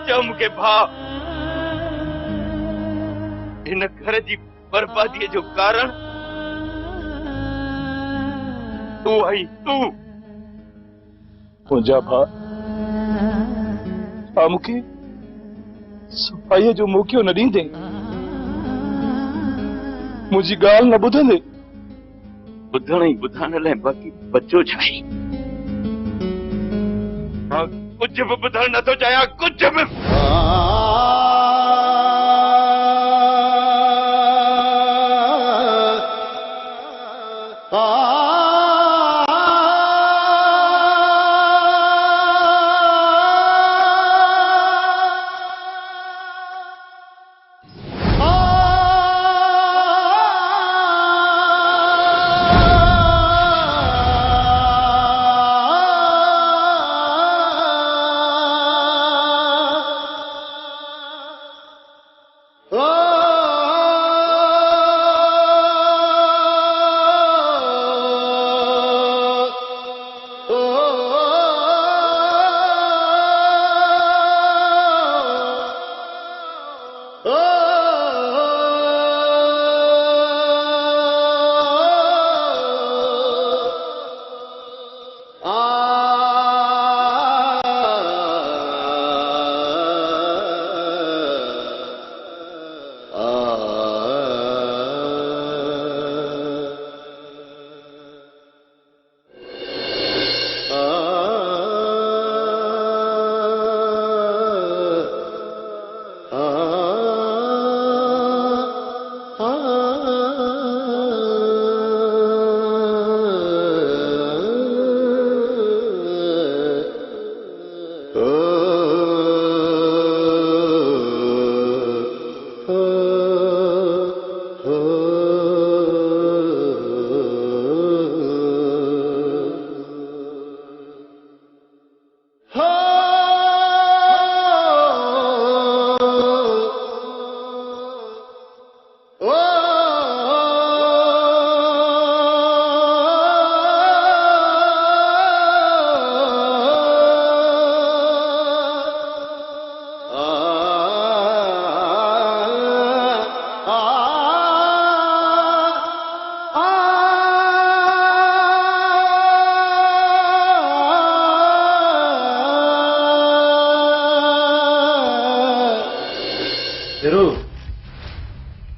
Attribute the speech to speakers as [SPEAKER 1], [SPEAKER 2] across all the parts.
[SPEAKER 1] चओ मूंखे भाउ, इन घर जी बर्बादीअ जो कारण तूं आई, तूं।
[SPEAKER 2] मुंहिंजा भाउ छा मूंखे सफ़ाईअ जो मौक़ो न ॾींदे, मुंहिंजी ॻाल्हि न ॿुधंदे?
[SPEAKER 1] ॿुधण ई ॿुधाइण लाइ बाक़ी बचो छा आहे? मां कुझु बि ॿुधण नथो चाहियां, कुझु बि।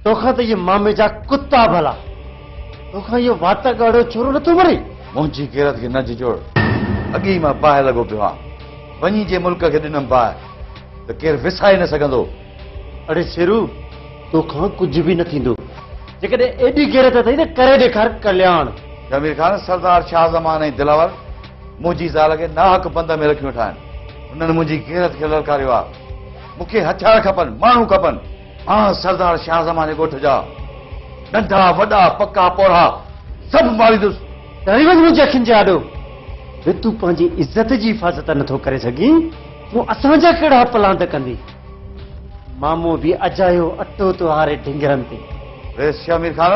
[SPEAKER 3] तोखा तो ये मामे जा कुत्ता भला, तोखा ये वाता गाड़ो छोरो न तू मरी।
[SPEAKER 4] मुंहिंजी गैरत खे न झिझोड़, अॻी मां बाहि लॻो पियो आहियां, वञी जे मुल्क खे ॾिनमि बाहि त केरु विसाए न सघंदो।
[SPEAKER 3] अरे शेरू, तोखा कुछ भी न थींदो, जेकॾहिं एॾी गैरत अथई त करे ॾेखार कल्याण।
[SPEAKER 4] जमीर खान सरदार शाह ज़मान ऐं दिलावर मुंहिंजी ज़ाल खे नाहक बंद में रखियो ठाहिनि, हुननि मुंहिंजी गैरत खे ललकारियो आहे। मूंखे हथियार खपनि, माण्हू खपनि। मां सरदार शाह ज़मान जे ॻोठ जा नंढा वॾा पका पोढ़ा सभु मारींदुसि।
[SPEAKER 3] डरी वञ मुंहिंजी अखियुनि जे आॾो, वे तूं पंहिंजी इज़त जी हिफ़ाज़त नथो करे सघीं, तूं असांजा कहिड़ा पलांद कंदी। मामो बि अजायो अटो तो हारे ढिंगरनि ते।
[SPEAKER 4] रेस शमीर खान,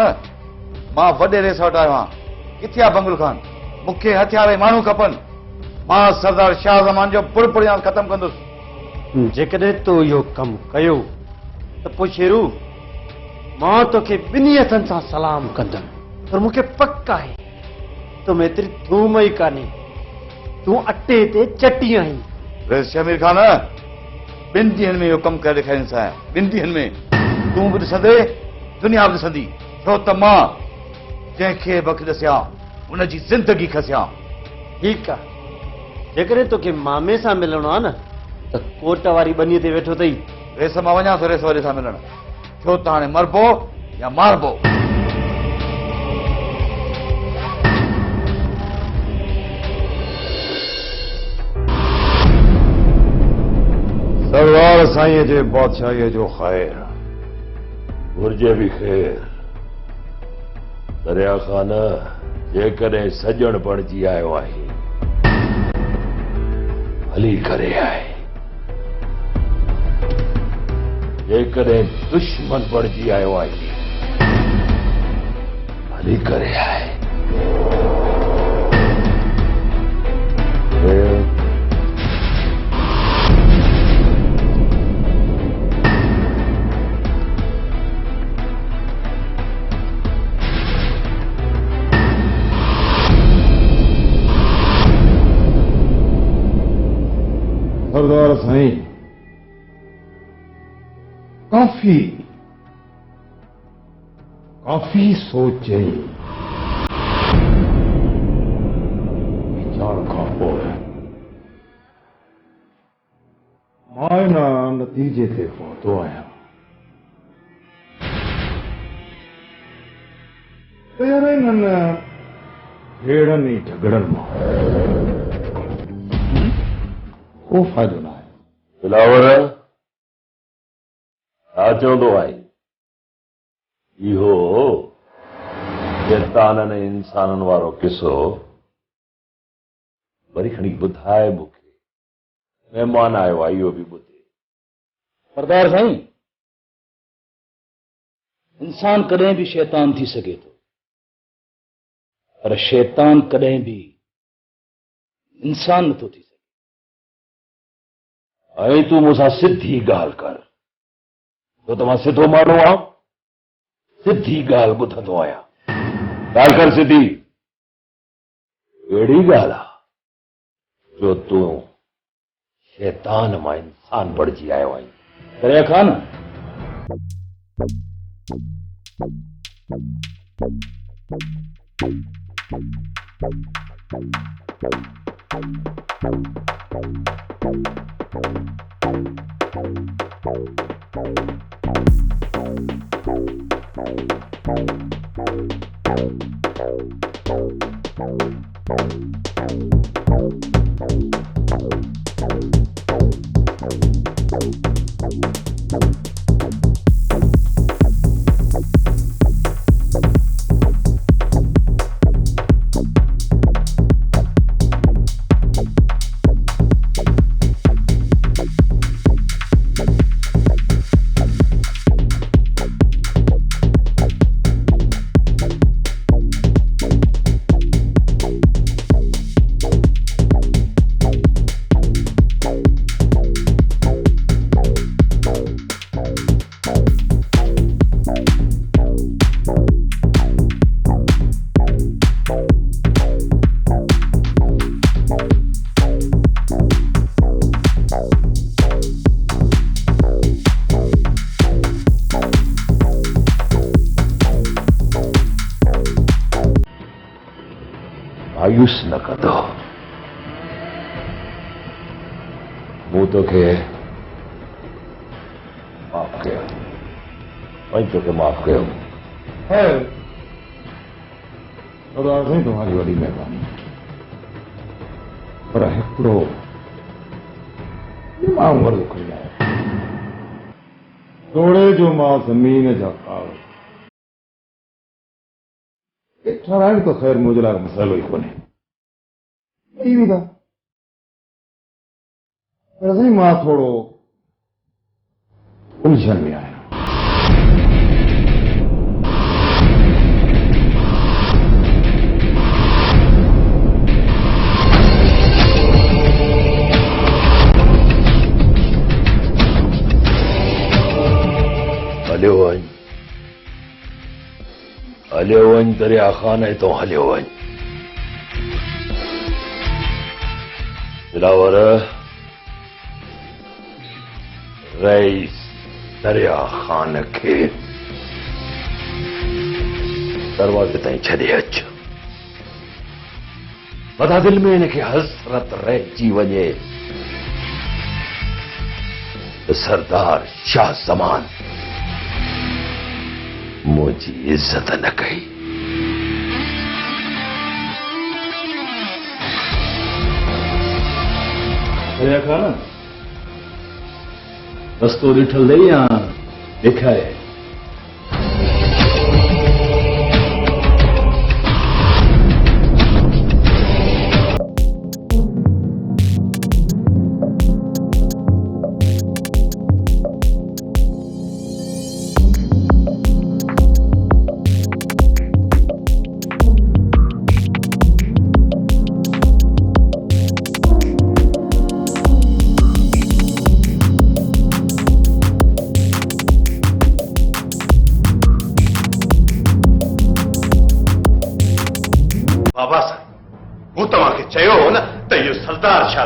[SPEAKER 4] मां वॾे रेस वटि आयो आहियां। किथे आहे बंगुल खान? मूंखे हथियार ऐं माण्हू खपनि। मां सरदार शाह ज़मान जो पुड़पुड़ियां ख़तमु कंदुसि।
[SPEAKER 3] जेकॾहिं तो इहो कमु कयो त पोइ शेरू, मां तोखे ॿिन्ही हथनि सां सलाम कंदुमि। पर मूंखे पक आहे तो में एतिरी धूम ई कान्हे, तूं अटे ते चटी आहीं।
[SPEAKER 4] रेस शमीर खान, ॿिनि ॾींहंनि में इहो कमु करे ॾेखारींदुसि। ॿिनि ॾींहंनि में तूं बि ॾिसंदे, दुनिया बि ॾिसंदी, छो त मां जंहिंखे बख ॾसियां उनजी ज़िंदगी खसियां।
[SPEAKER 3] ठीकु आहे, जेकॾहिं तोखे मामे सां मिलणो आहे न त कोट वारी बनीअ ते वेठो अथई।
[SPEAKER 4] रेस मां वञा थो रेस वारे सां मिलण, छो त हाणे मरबो या मारबो।
[SPEAKER 5] सरदार साईं जे बादशाहीअ जो ख़ैर, घुर्जे बि ख़ैर। दरिया खान, जेकॾहिं सजण बणिजी आयो आहे, भली करे आहे। जेकॾहिं दुश्मन बणिजी आयो आहे, भली करे आहे। सरदार साईं काफी काफी सोच चाहिए विचार का पोइ मां इन नतीजे ते पहुतो आहियां त यार इन्हनि हेड़नि ई झगड़नि मां को फ़ाइदो न आहे
[SPEAKER 6] दिलावर छा चवंदो आहे इहो शैताननि ऐं इंसाननि वारो किसो वरी खणी ॿुधाए मूंखे महिमान आयो आहे इहो बि ॿुधे
[SPEAKER 2] सरदार साईं, इंसान कॾहिं भी शैतान थी सके थो, पर शैतान कॾहिं भी इंसान नथो थी सघे।
[SPEAKER 6] ऐं तूं मूंसां सिधी ॻाल्हि कर छो त मां सिधो माण्हू आहियां, सिधी ॻाल्हि ॿुधंदो आहियां। ॻाल्हि कर सिधी। अहिड़ी ॻाल्हि आहे जो तूं शैतान मां इंसान बणिजी आयो आहीं।
[SPEAKER 2] दरिया खान,
[SPEAKER 6] मायूस न कंदो। मूं तोखे माफ़ कयो ऐं तोखे माफ़ कयो।
[SPEAKER 5] है सरदार साईं तुम्हारी वॾी महिरबानी, पर हिकिड़ो मां अर्ज़ु कई आहे थोड़े जो मां ज़मीन जा कागज़ ठहिराइण त ख़ैर मुंहिंजे लाइ मसइलो ई कोन्हे, ॾेई वेंदा, पर साईं मां थोरो उलझन में आहियां।
[SPEAKER 6] हलियो वञ दरिया खाने तो हलियो वञ। दिलावर रईस दरिया खान खे दरवाजे ताईं छॾे अच। वधा दिल में इनखे हसरत रहिजी वञे त सरदार शाह ज़मान मुझी इज्जत न कई।
[SPEAKER 2] दरिया खान, रस्तो ॾिठल ॾेई या ॾेखारे?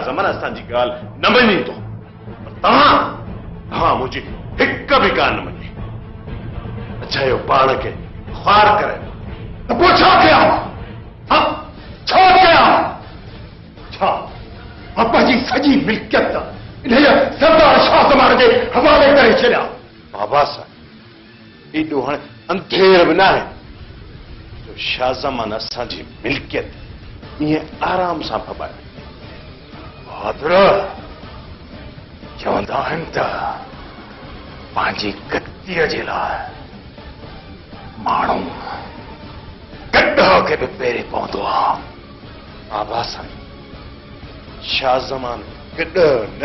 [SPEAKER 5] ज़मान असांजी ॻाल्हि न मञींदो, तव्हां मुंहिंजी हिक बि ॻाल्हि न मञी। चयो पाण खे ख़्वार करे त पोइ छा कयां? छा कयां? छा पंहिंजी सॼी मिल्कियत इन सरदार शाह ज़मान जे हवाले करे छॾिया? बाबा साहिब, एॾो हाणे अंधेर बि न आहे जो शाह ज़मान असांजी मिल्कियत ईअं आराम सां फबाए। बहादुर चवंदा आहिनि त पंहिंजी गद्दीअ जे लाइ माण्हू गड्ढा खे बि पहिरीं पवंदो आहे। बाबा साईं, शाह ज़मान गॾ न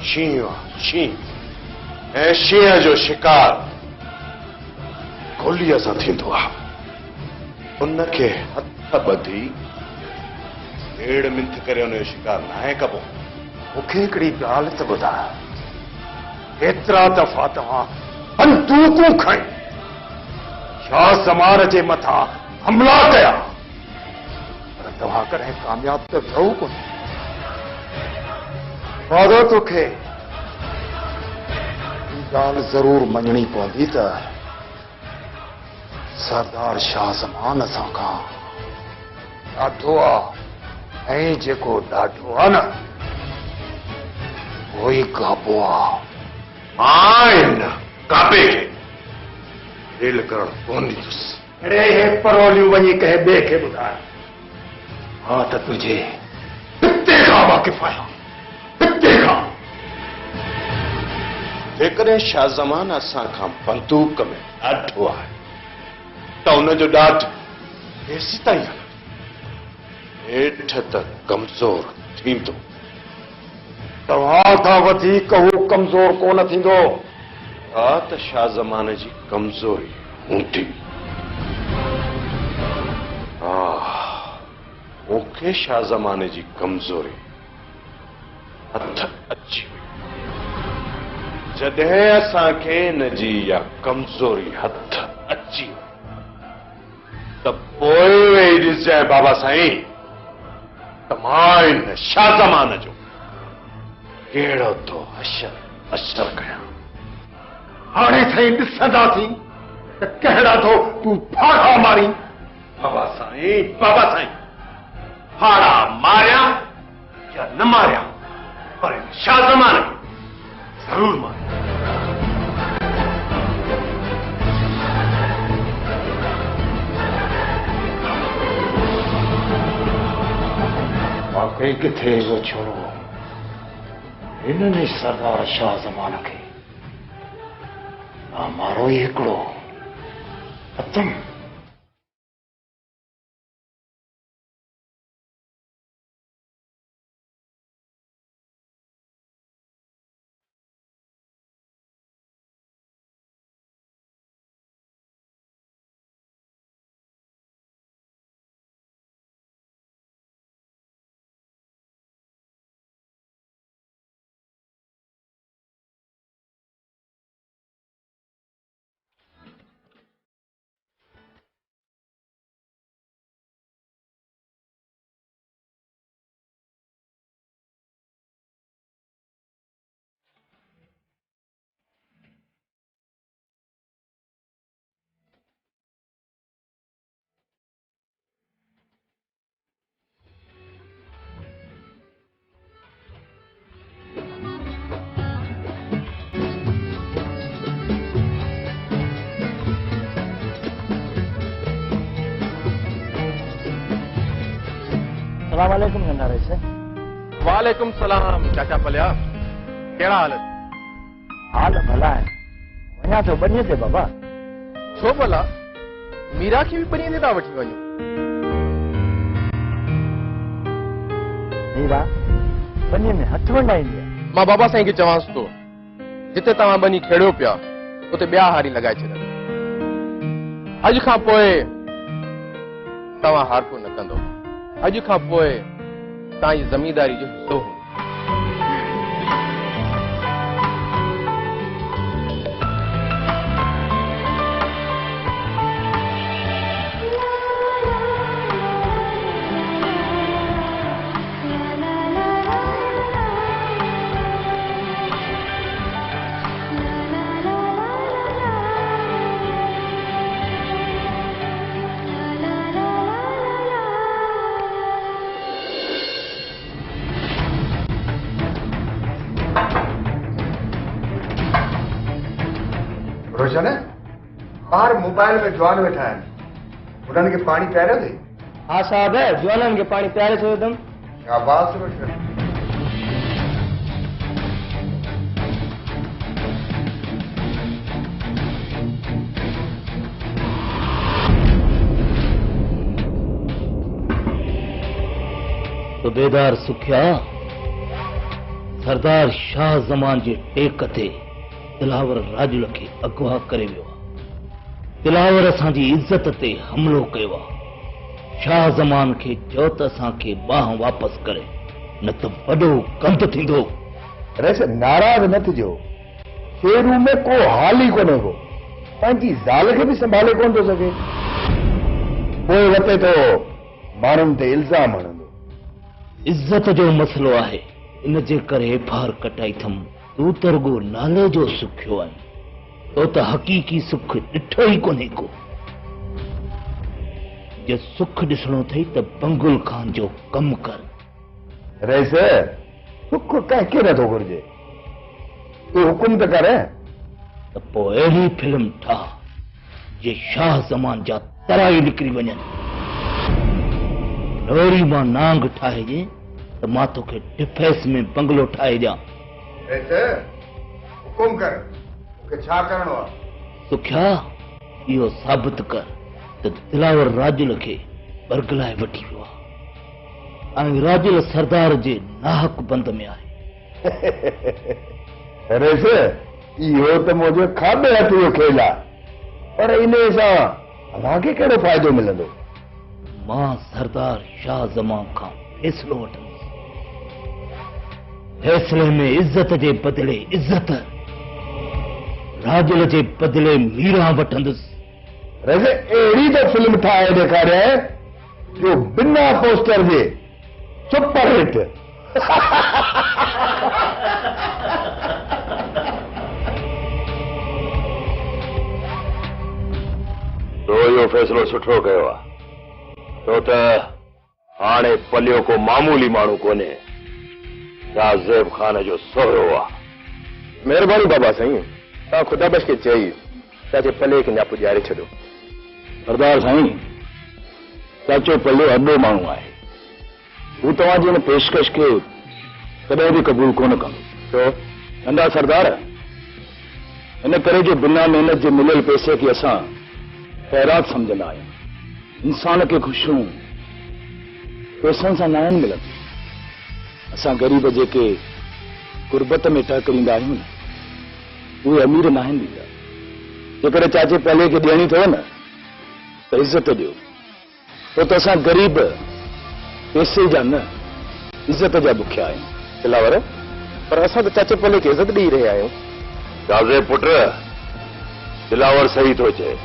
[SPEAKER 5] शींहुं आहे, शींहुं, ऐं शींहं जो शिकार गोलीअ सां थींदो आहे। उनखे हथ ॿधी ॾेढ मिंथ करे उनजो शिकार नाहे कबो। मूंखे हिकिड़ी ॻाल्हि त ॿुधायो, केतिरा दफ़ा तव्हां बंदूकूं खणी शाह ज़मान जे मथां हमला कया, पर तव्हां कॾहिं कामयाब त थियो कोन। वादो तोखे ॻाल्हि ज़रूर मञणी पवंदी त सरदार शाह ज़मान असां खां ॾाढो आहे, ऐं जेको ॾाढो आहे न उहो ई काबो आहे। मां इन काबे खे रेल करणु कोन ॾींदुसि। अड़े हे परोलियूं वञी कंहिं ॿिए खे ॿुधाए। मां त तुंहिंजे पिते खां वाक़िफ़ आहियां, पिते खां। जेकॾहिं शाह ज़मान असां खां बंदूक में ॾाढो आहे त हुनजो ॾाढ हेसि ताईं हलंदो, हेठ त कमज़ोर थींदो। तव्हां खां वधीक हू कमज़ोर कोन थींदो। हा त शाह ज़मान जी कमज़ोरी हूंदी। हा, मूंखे शाह ज़मान जी कमज़ोरी हथ अची वई। जॾहिं असांखे हिन जी इहा कमज़ोरी हथ अची वई त पोइ वेही ॾिसजांइ बाबा साईं त मां हिन शाह ज़मान जो कहिड़ो तो असर कयां। हाणे साईं ॾिसंदासीं त कहिड़ा तो तूं फाड़ा मारी। बाबा साईं, फाड़ा मारियां या न मारियां, पर शाह ज़मान खे ज़रूर मारियां। वाकई किथे वो छोड़ो इन्हनि सरदार शाह ज़मान खे ना मारो ई हिकिड़ो ख़तम।
[SPEAKER 7] सलामकुम गंडारे से।
[SPEAKER 8] वालेकुम सलाम चाचा पलिया, कहिड़ा हाल?
[SPEAKER 7] हाल भला है। वञा तो बनीअ ते बाबा।
[SPEAKER 8] छो भला? मीरा खे बि बनीअ ते था वठी वञो।
[SPEAKER 7] मीरा बनीअ में हथ वंडाईंदी आहे।
[SPEAKER 8] मां बाबा साईं खे चवांसि थो, जिते तव्हां बनी खेड़ियो पिया उते ॿिया हारी लॻाए छॾनि। अॼु खां पोइ तव्हां हारको न कंदो। अॼु खां पोइ तव्हांजी ज़मींदारी जो हिसो हूंदो।
[SPEAKER 4] रोशन बाहर मोबाइल में जवान वेठा आहिनि उन्हनि खे पाणी पियारियो अथई?
[SPEAKER 7] हाँ साहब है जवाननि खे पाणी पियारे छॾियो अथमि।
[SPEAKER 4] शाबाश रोशन।
[SPEAKER 2] सुबेदार सुखिया सरदार शाह ज़मान जे टेक ते दिलावर राजुल खे अगवा करे वियो आहे। दिलावर असांजी इज़त ते हमलो कयो आहे। शाह ज़मान खे चयो त असांखे बाह वापस करे न त वॾो कंद थींदो।
[SPEAKER 6] रैसे नाराज़ न थिजो, शेरू में को हाल ई कोन्हे को, पंहिंजी ज़ाल खे बि संभाले कोन थो सघे, पोइ वते थो माण्हुनि ते इल्ज़ाम हणंदो।
[SPEAKER 2] इज्जत जो मसलो आहे, इन जे करे एफआर कटाई थम। तू त रुगो नाले जो सुखियो आहीं, तो त हक़ीक़ी सुख ॾिठो ई कोन्हे को। जे सुख ॾिसणो अथई त बंगुल खान जो कमु कर।
[SPEAKER 6] रैसे सुख कंहिंखे नथो घुरिजे, तूं हुकुम त कर।
[SPEAKER 2] त पोइ अहिड़ी फिल्म ठाह जे शाह ज़मान जा तराई निकिरी वञनि। लोरी मां नांग ठाहिजे त मां तोखे डिफेंस में बंगलो ठाहे ॾियां।
[SPEAKER 4] हुकुम कर, मूंखे छा करणो आहे?
[SPEAKER 2] सुखिया इहो साबित कर त दिलावर राजुल खे बरगलाए वठी वियो आहे ऐं राजुल सरदार जे नाहक बंद में आहे।
[SPEAKER 6] रैसे इहो त मुंहिंजो खाॿे हथ जो खेल आहे, पर इन सां असांखे कहिड़ो फ़ाइदो मिलंदो?
[SPEAKER 2] मां सरदार शाह ज़मान खां फ़ैसिलो वठंदुसि। फ़ैसिले में इज़त जे बदिले इज़त, राजुल जे बदिले मीरा वठंदुसि।
[SPEAKER 6] रैसे अहिड़ी त फिल्म ठाहे ॾेखारिया जो बिना पोस्टर जे सुपर हिट।
[SPEAKER 5] तो इहो फ़ैसिलो सुठो कयो आहे, छो त हाणे पलियो को मामूली माण्हू कोन्हे, ज़ेब खान जो सोहरो आहे।
[SPEAKER 8] महिरबानी बाबा साईं, तव्हां ख़ुदा बश खे चई चाचे पले खे अञा पुॼारे छॾियो।
[SPEAKER 6] सरदार साईं, चाचो पल्लो अॾो माण्हू आहे, हू तव्हांजी हिन पेशकश खे कॾहिं बि क़बूल कोन कंदो।
[SPEAKER 8] छो?
[SPEAKER 6] नंढा सरदार, इन करे जो बिना महिनत जे मिलियल पैसे खे असां ख़ैरात समझंदा आहियूं। इंसान खे ख़ुशियूं पैसनि सां न आहिनि मिलंदियूं। असां ग़रीब जेके गुरबत में टहकरींदा आहियूं उहे अमीर न आहिनि ॾींदा। जेकॾहिं चाचे पले खे ॾियणी अथव न त इज़त ॾियो, छो त असां ग़रीब पैसे जा न इज़त जा बुखिया आहियूं।
[SPEAKER 8] दिलावर, पर असां त चाचे पले खे इज़त ॾेई रहिया आहियूं।
[SPEAKER 5] राज़े पुट, दिलावर सही थो चए,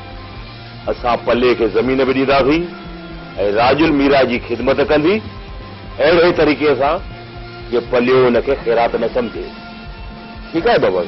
[SPEAKER 5] असां पले खे ज़मीन बि ॾींदासीं ऐं राजुल मीरा जी ख़िदमत कंदी अहिड़े तरीक़े सां जो पलियो हुनखे ख़ैरात न समझे।
[SPEAKER 8] ठीकु आहे बाबा।